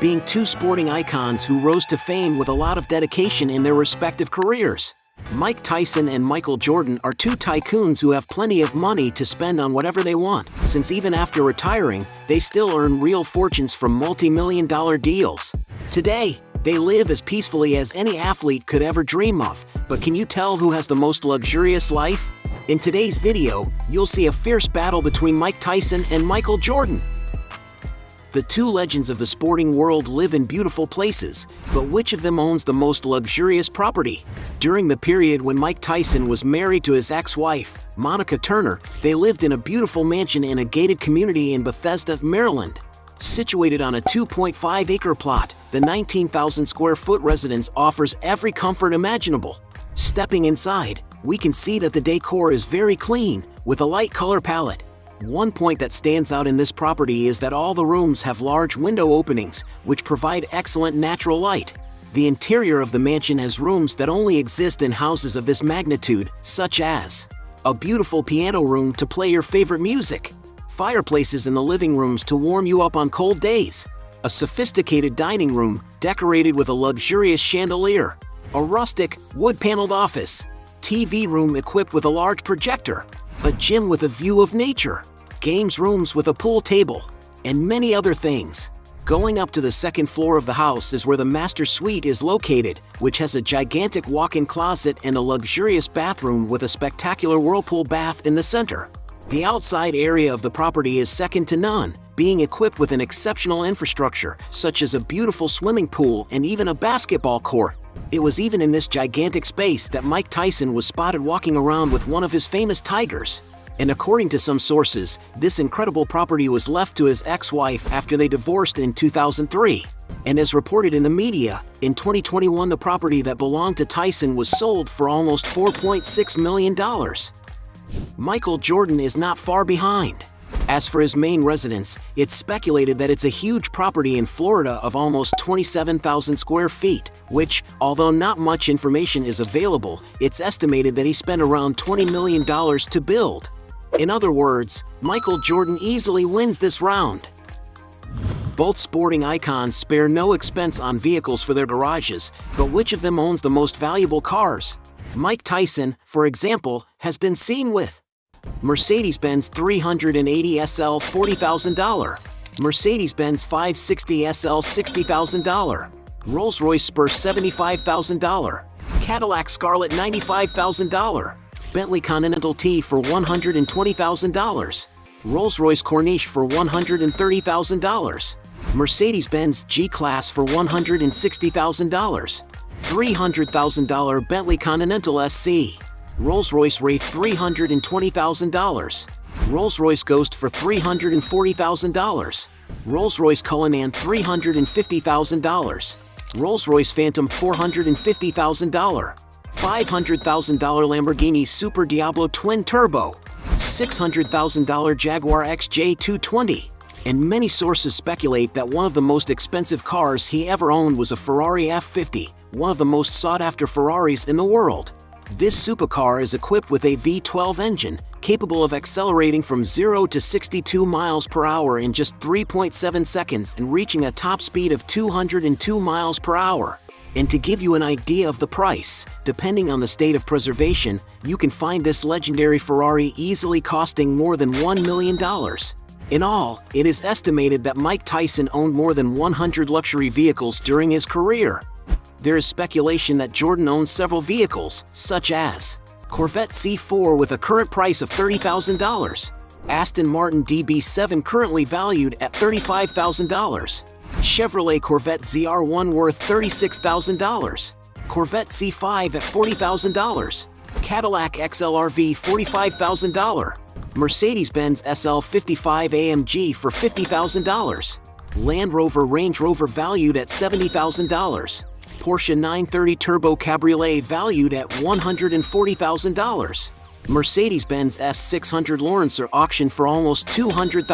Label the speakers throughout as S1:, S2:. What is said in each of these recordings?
S1: being two sporting icons who rose to fame with a lot of dedication in their respective careers. Mike Tyson and Michael Jordan are two tycoons who have plenty of money to spend on whatever they want, since even after retiring, they still earn real fortunes from multi-million-dollar deals. Today, they live as peacefully as any athlete could ever dream of, but can you tell who has the most luxurious life? In today's video, you'll see a fierce battle between Mike Tyson and Michael Jordan. The two legends of the sporting world live in beautiful places, but which of them owns the most luxurious property? During the period when Mike Tyson was married to his ex-wife, Monica Turner, they lived in a beautiful mansion in a gated community in Bethesda, Maryland. Situated on a 2.5-acre plot, the 19,000-square-foot residence offers every comfort imaginable. Stepping inside, we can see that the decor is very clean, with a light color palette. One point that stands out in this property is that all the rooms have large window openings, which provide excellent natural light. The interior of the mansion has rooms that only exist in houses of this magnitude, such as a beautiful piano room to play your favorite music, fireplaces in the living rooms to warm you up on cold days, a sophisticated dining room decorated with a luxurious chandelier, a rustic, wood-paneled office, TV room equipped with a large projector, a gym with a view of nature, games rooms with a pool table, and many other things. Going up to the second floor of the house is where the master suite is located, which has a gigantic walk-in closet and a luxurious bathroom with a spectacular whirlpool bath in the center. The outside area of the property is second to none, being equipped with an exceptional infrastructure, such as a beautiful swimming pool and even a basketball court. It was even in this gigantic space that Mike Tyson was spotted walking around with one of his famous tigers. And according to some sources, this incredible property was left to his ex-wife after they divorced in 2003. And as reported in the media, in 2021 the property that belonged to Tyson was sold for almost $4.6 million. Michael Jordan is not far behind. As for his main residence, it's speculated that it's a huge property in Florida of almost 27,000 square feet, which, although not much information is available, it's estimated that he spent around $20 million to build. In other words, Michael Jordan easily wins this round. Both sporting icons spare no expense on vehicles for their garages, but which of them owns the most valuable cars? Mike Tyson, for example, has been seen with Mercedes-Benz 380 SL $40,000, Mercedes-Benz 560 SL $60,000, Rolls-Royce Spur $75,000, Cadillac Scarlet $95,000, Bentley Continental T for $120,000, Rolls-Royce Corniche for $130,000, Mercedes-Benz G-Class for $160,000, $300,000 Bentley Continental SC, Rolls-Royce Wraith $320,000, Rolls-Royce Ghost for $340,000, Rolls-Royce Cullinan $350,000, Rolls-Royce Phantom $450,000, $500,000 Lamborghini Super Diablo Twin Turbo, $600,000 Jaguar XJ220, and many sources speculate that one of the most expensive cars he ever owned was a Ferrari F50, one of the most sought-after Ferraris in the world. This supercar is equipped with a V12 engine, capable of accelerating from 0 to 62 miles per hour in just 3.7 seconds and reaching a top speed of 202 miles per hour. And to give you an idea of the price, depending on the state of preservation, you can find this legendary Ferrari easily costing more than $1 million. In all, it is estimated that Mike Tyson owned more than 100 luxury vehicles during his career. There is speculation that Jordan owns several vehicles, such as Corvette C4 with a current price of $30,000, Aston Martin DB7 currently valued at $35,000, Chevrolet Corvette ZR1 worth $36,000, Corvette C5 at $40,000, Cadillac XLRV $45,000, Mercedes-Benz SL55 AMG for $50,000, Land Rover Range Rover valued at $70,000, Porsche 930 Turbo Cabriolet valued at $140,000. Mercedes-Benz S600 Lawrencer auctioned for almost $200,000.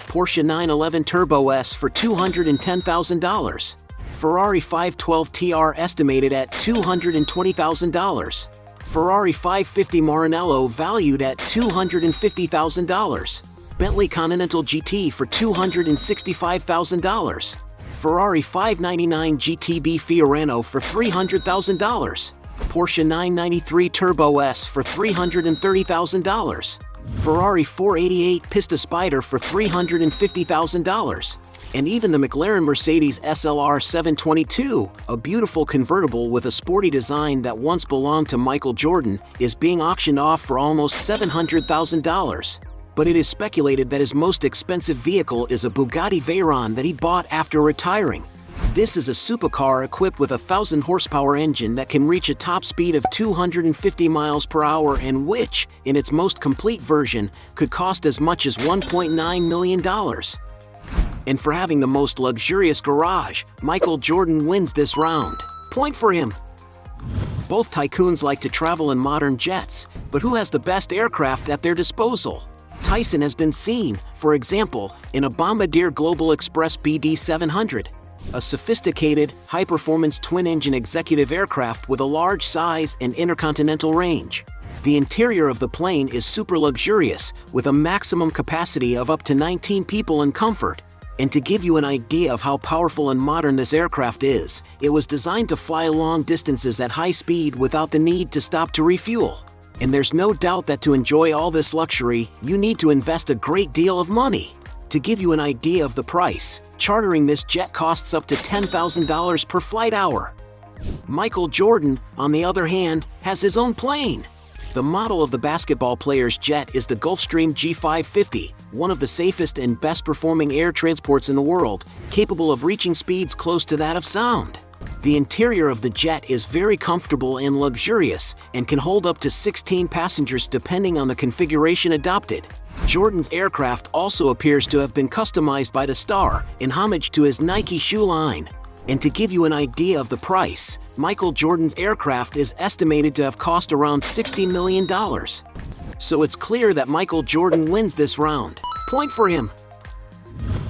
S1: Porsche 911 Turbo S for $210,000. Ferrari 512 TR estimated at $220,000. Ferrari 550 Maranello valued at $250,000. Bentley Continental GT for $265,000. Ferrari 599 GTB Fiorano for $300,000. Porsche 993 Turbo S for $330,000. Ferrari 488 Pista Spider for $350,000. And even the McLaren Mercedes SLR 722, a beautiful convertible with a sporty design that once belonged to Michael Jordan, is being auctioned off for almost $700,000. But it is speculated that his most expensive vehicle is a Bugatti Veyron that he bought after retiring. This is a supercar equipped with a 1,000 horsepower engine that can reach a top speed of 250 miles per hour and which, in its most complete version, could cost as much as $1.9 million. And for having the most luxurious garage, Michael Jordan wins this round. Point for him. Both tycoons like to travel in modern jets, but who has the best aircraft at their disposal? Tyson has been seen, for example, in a Bombardier Global Express BD700. A sophisticated, high-performance twin-engine executive aircraft with a large size and intercontinental range. The interior of the plane is super luxurious, with a maximum capacity of up to 19 people in comfort. And to give you an idea of how powerful and modern this aircraft is, it was designed to fly long distances at high speed without the need to stop to refuel. And there's no doubt that to enjoy all this luxury, you need to invest a great deal of money. To give you an idea of the price, chartering this jet costs up to $10,000 per flight hour. Michael Jordan, on the other hand, has his own plane. The model of the basketball player's jet is the Gulfstream G550, one of the safest and best-performing air transports in the world, capable of reaching speeds close to that of sound. The interior of the jet is very comfortable and luxurious and can hold up to 16 passengers depending on the configuration adopted. Jordan's aircraft also appears to have been customized by the star in homage to his Nike shoe line. And to give you an idea of the price, Michael Jordan's aircraft is estimated to have cost around $60 million. So it's clear that Michael Jordan wins this round. Point for him.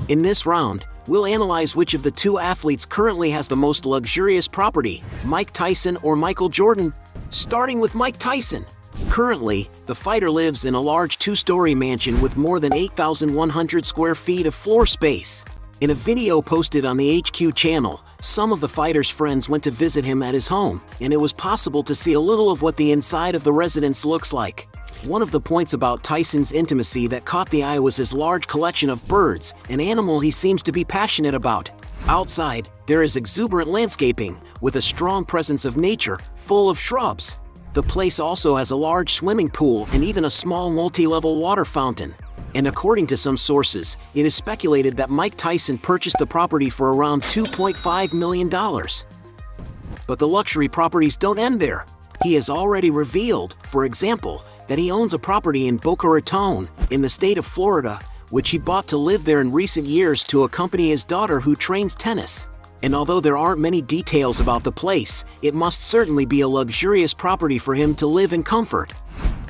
S1: In this round, we'll analyze which of the two athletes currently has the most luxurious property, Mike Tyson or Michael Jordan. Starting with Mike Tyson. Currently, the fighter lives in a large two-story mansion with more than 8,100 square feet of floor space. In a video posted on the HQ channel, some of the fighter's friends went to visit him at his home, and it was possible to see a little of what the inside of the residence looks like. One of the points about Tyson's intimacy that caught the eye was his large collection of birds, an animal he seems to be passionate about. Outside, there is exuberant landscaping, with a strong presence of nature, full of shrubs. The place also has a large swimming pool and even a small multi-level water fountain. And according to some sources, it is speculated that Mike Tyson purchased the property for around $2.5 million. But the luxury properties don't end there. He has already revealed, for example, that he owns a property in Boca Raton, in the state of Florida, which he bought to live there in recent years to accompany his daughter who trains tennis. And although there aren't many details about the place, it must certainly be a luxurious property for him to live in comfort.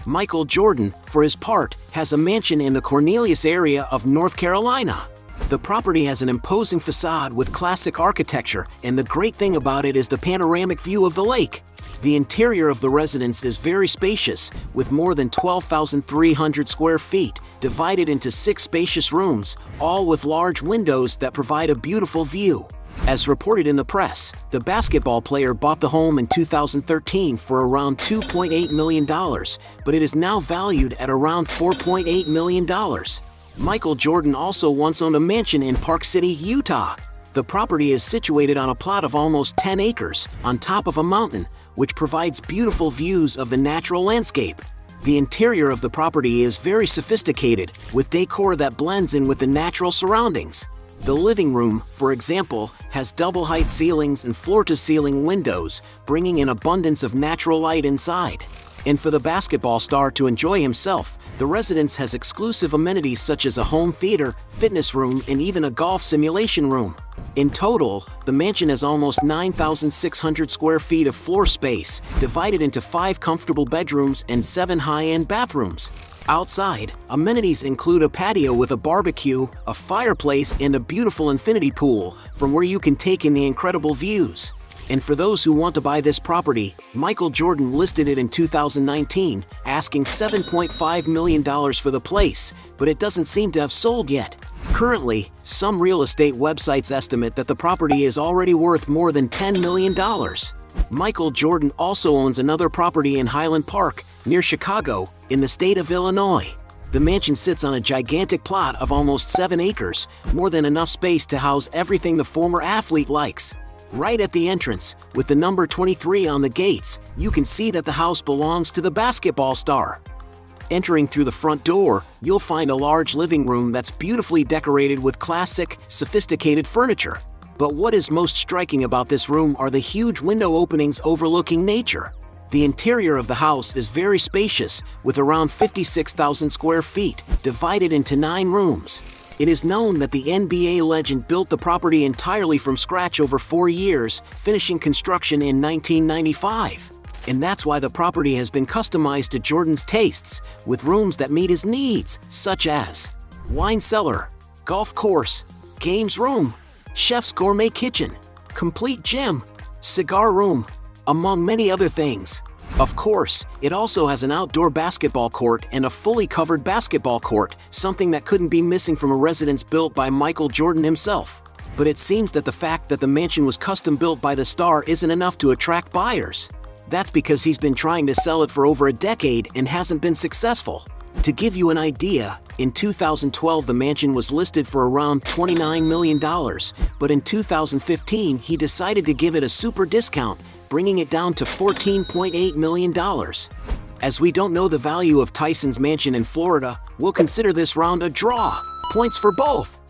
S1: Michael Jordan, for his part, has a mansion in the Cornelius area of North Carolina. The property has an imposing facade with classic architecture, and the great thing about it is the panoramic view of the lake. The interior of the residence is very spacious, with more than 12,300 square feet, divided into 6 spacious rooms, all with large windows that provide a beautiful view. As reported in the press, the basketball player bought the home in 2013 for around $2.8 million, but it is now valued at around $4.8 million. Michael Jordan also once owned a mansion in Park City, Utah. The property is situated on a plot of almost 10 acres, on top of a mountain, which provides beautiful views of the natural landscape. The interior of the property is very sophisticated, with decor that blends in with the natural surroundings. The living room, for example, has double-height ceilings and floor-to-ceiling windows, bringing an abundance of natural light inside. And for the basketball star to enjoy himself, the residence has exclusive amenities such as a home theater, fitness room, and even a golf simulation room. In total, the mansion has almost 9,600 square feet of floor space, divided into 5 comfortable bedrooms and 7 high-end bathrooms. Outside, amenities include a patio with a barbecue, a fireplace, and a beautiful infinity pool, from where you can take in the incredible views. And for those who want to buy this property, Michael Jordan listed it in 2019, asking $7.5 million for the place, but it doesn't seem to have sold yet. Currently, some real estate websites estimate that the property is already worth more than $10 million. Michael Jordan also owns another property in Highland Park, near Chicago, in the state of Illinois. The mansion sits on a gigantic plot of almost 7 acres, more than enough space to house everything the former athlete likes. Right at the entrance, with the number 23 on the gates, you can see that the house belongs to the basketball star. Entering through the front door, you'll find a large living room that's beautifully decorated with classic, sophisticated furniture. But what is most striking about this room are the huge window openings overlooking nature. The interior of the house is very spacious, with around 56,000 square feet, divided into 9 rooms. It is known that the NBA legend built the property entirely from scratch over 4 years, finishing construction in 1995. And that's why the property has been customized to Jordan's tastes, with rooms that meet his needs, such as wine cellar, golf course, games room, chef's gourmet kitchen, complete gym, cigar room, among many other things. Of course, it also has an outdoor basketball court and a fully covered basketball court, something that couldn't be missing from a residence built by Michael Jordan himself. But it seems that the fact that the mansion was custom built by the star isn't enough to attract buyers. That's because he's been trying to sell it for over a decade and hasn't been successful. To give you an idea, in 2012 the mansion was listed for around $29 million, but in 2015 he decided to give it a super discount, bringing it down to $14.8 million. As we don't know the value of Tyson's mansion in Florida, we'll consider this round a draw. Points for both.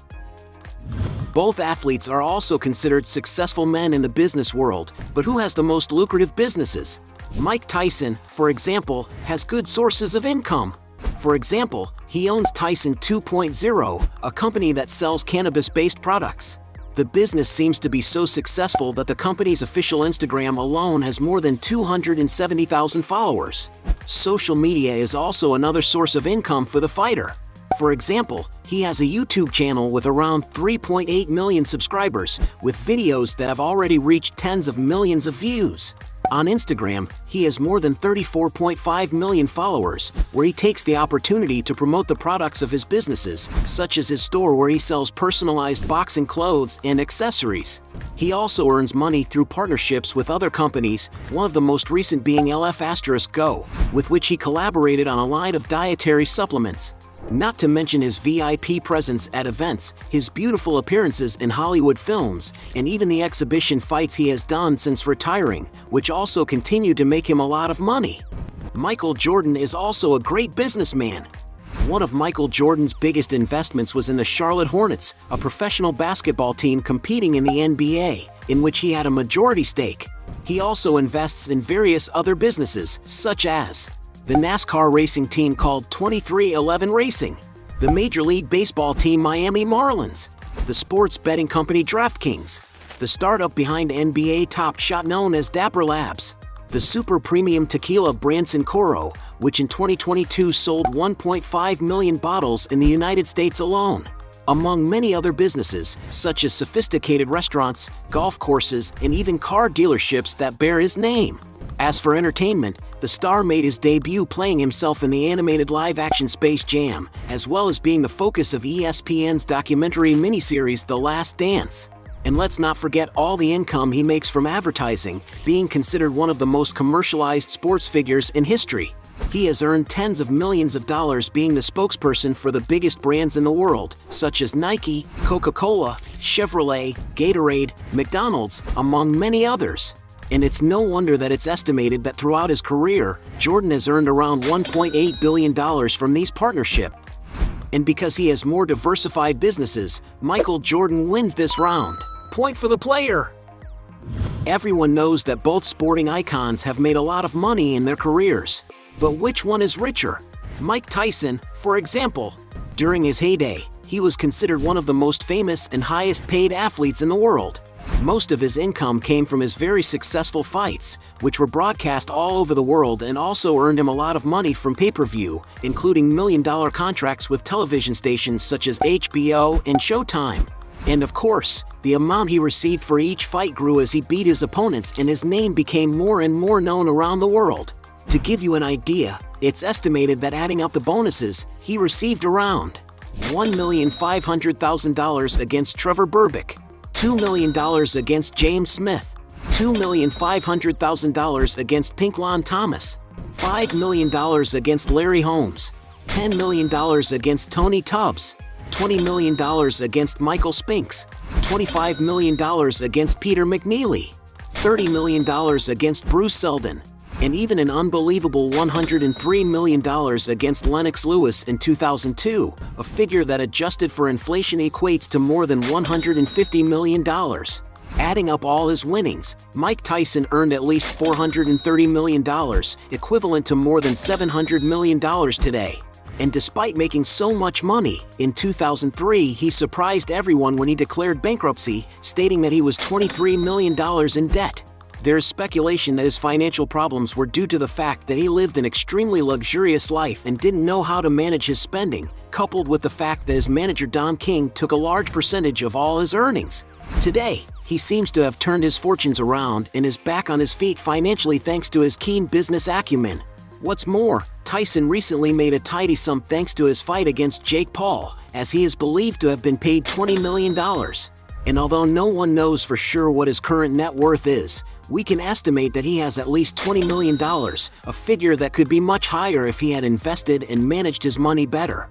S1: Both athletes are also considered successful men in the business world, but who has the most lucrative businesses? Mike Tyson, for example, has good sources of income. For example, he owns Tyson 2.0, a company that sells cannabis-based products. The business seems to be so successful that the company's official Instagram alone has more than 270,000 followers. Social media is also another source of income for the fighter. For example, he has a YouTube channel with around 3.8 million subscribers, with videos that have already reached tens of millions of views. On Instagram, he has more than 34.5 million followers, where he takes the opportunity to promote the products of his businesses, such as his store where he sells personalized boxing clothes and accessories. He also earns money through partnerships with other companies, one of the most recent being LF*Go, with which he collaborated on a line of dietary supplements. Not to mention his VIP presence at events, his beautiful appearances in Hollywood films, and even the exhibition fights he has done since retiring, which also continue to make him a lot of money. Michael Jordan is also a great businessman. One of Michael Jordan's biggest investments was in the Charlotte Hornets, a professional basketball team competing in the NBA, in which he had a majority stake. He also invests in various other businesses, such as the NASCAR racing team called 23XI Racing, the Major League Baseball team Miami Marlins, the sports betting company DraftKings, the startup behind NBA Top Shot known as Dapper Labs, the super premium tequila brand Coro, which in 2022 sold 1.5 million bottles in the United States alone, among many other businesses, such as sophisticated restaurants, golf courses, and even car dealerships that bear his name. As for entertainment, the star made his debut playing himself in the animated live-action Space Jam, as well as being the focus of ESPN's documentary miniseries The Last Dance. And let's not forget all the income he makes from advertising, being considered one of the most commercialized sports figures in history. He has earned tens of millions of dollars being the spokesperson for the biggest brands in the world, such as Nike, Coca-Cola, Chevrolet, Gatorade, McDonald's, among many others. And it's no wonder that it's estimated that throughout his career, Jordan has earned around $1.8 billion from these partnerships. And because he has more diversified businesses, Michael Jordan wins this round. Point for the player! Everyone knows that both sporting icons have made a lot of money in their careers. But which one is richer? Mike Tyson, for example. During his heyday, he was considered one of the most famous and highest paid athletes in the world. Most of his income came from his very successful fights, which were broadcast all over the world and also earned him a lot of money from pay-per-view, including million-dollar contracts with television stations such as HBO and Showtime. And of course, the amount he received for each fight grew as he beat his opponents and his name became more and more known around the world. To give you an idea, it's estimated that adding up the bonuses, he received around $1,500,000 against Trevor Berbick, $2 million against James Smith, $2,500,000 against Pinklon Thomas, $5 million against Larry Holmes, $10 million against Tony Tubbs, $20 million against Michael Spinks, $25 million against Peter McNeely, $30 million against Bruce Seldon, and even an unbelievable $103 million against Lennox Lewis in 2002, a figure that adjusted for inflation equates to more than $150 million. Adding up all his winnings, Mike Tyson earned at least $430 million, equivalent to more than $700 million today. And despite making so much money, in 2003 he surprised everyone when he declared bankruptcy, stating that he was $23 million in debt. There is speculation that his financial problems were due to the fact that he lived an extremely luxurious life and didn't know how to manage his spending, coupled with the fact that his manager Don King took a large percentage of all his earnings. Today, he seems to have turned his fortunes around and is back on his feet financially thanks to his keen business acumen. What's more, Tyson recently made a tidy sum thanks to his fight against Jake Paul, as he is believed to have been paid $20 million. And although no one knows for sure what his current net worth is, we can estimate that he has at least $20 million, a figure that could be much higher if he had invested and managed his money better.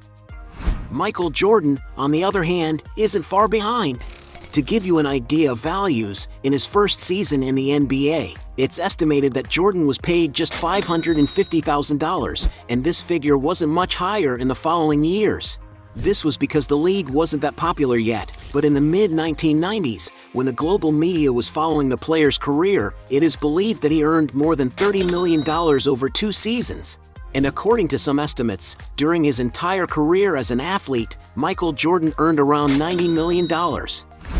S1: Michael Jordan, on the other hand, isn't far behind. To give you an idea of values, in his first season in the NBA, it's estimated that Jordan was paid just $550,000, and this figure wasn't much higher in the following years. This was because the league wasn't that popular yet, but in the mid-1990s, when the global media was following the player's career, it is believed that he earned more than $30 million over 2 seasons. And according to some estimates, during his entire career as an athlete, Michael Jordan earned around $90 million.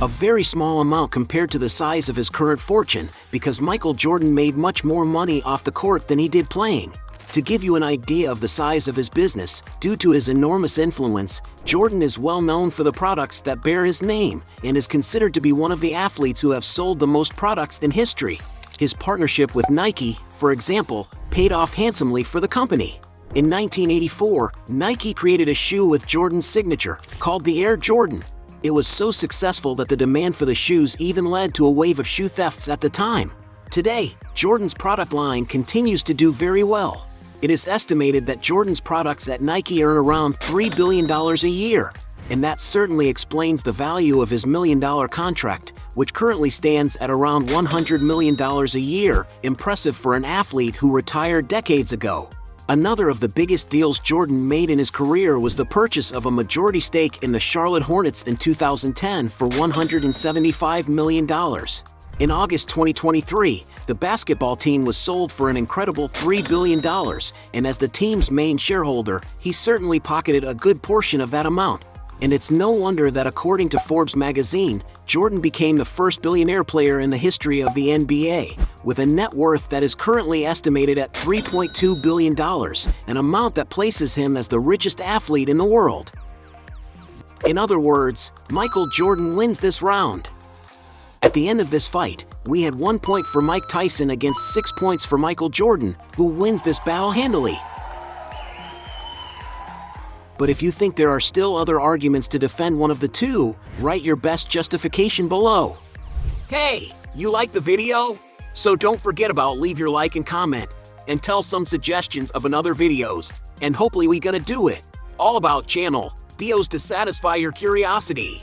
S1: A very small amount compared to the size of his current fortune, because Michael Jordan made much more money off the court than he did playing. To give you an idea of the size of his business, due to his enormous influence, Jordan is well known for the products that bear his name and is considered to be one of the athletes who have sold the most products in history. His partnership with Nike, for example, paid off handsomely for the company. In 1984, Nike created a shoe with Jordan's signature, called the Air Jordan. It was so successful that the demand for the shoes even led to a wave of shoe thefts at the time. Today, Jordan's product line continues to do very well. It is estimated that Jordan's products at Nike earn around $3 billion a year, and that certainly explains the value of his $1 million contract, which currently stands at around $100 million a year, impressive for an athlete who retired decades ago. Another of the biggest deals Jordan made in his career was the purchase of a majority stake in the Charlotte Hornets in 2010 for $175 million. In August 2023, the basketball team was sold for an incredible $3 billion, and as the team's main shareholder, he certainly pocketed a good portion of that amount. And it's no wonder that according to Forbes magazine, Jordan became the first billionaire player in the history of the NBA, with a net worth that is currently estimated at $3.2 billion, an amount that places him as the richest athlete in the world. In other words, Michael Jordan wins this round. At the end of this fight, we had 1 point for Mike Tyson against 6 points for Michael Jordan, who wins this battle handily. But if you think there are still other arguments to defend one of the two, write your best justification below. Hey, you like the video? So don't forget about leave your like and comment, and tell some suggestions of another videos, and hopefully we gonna do it. All about channel, Dios to satisfy your curiosity.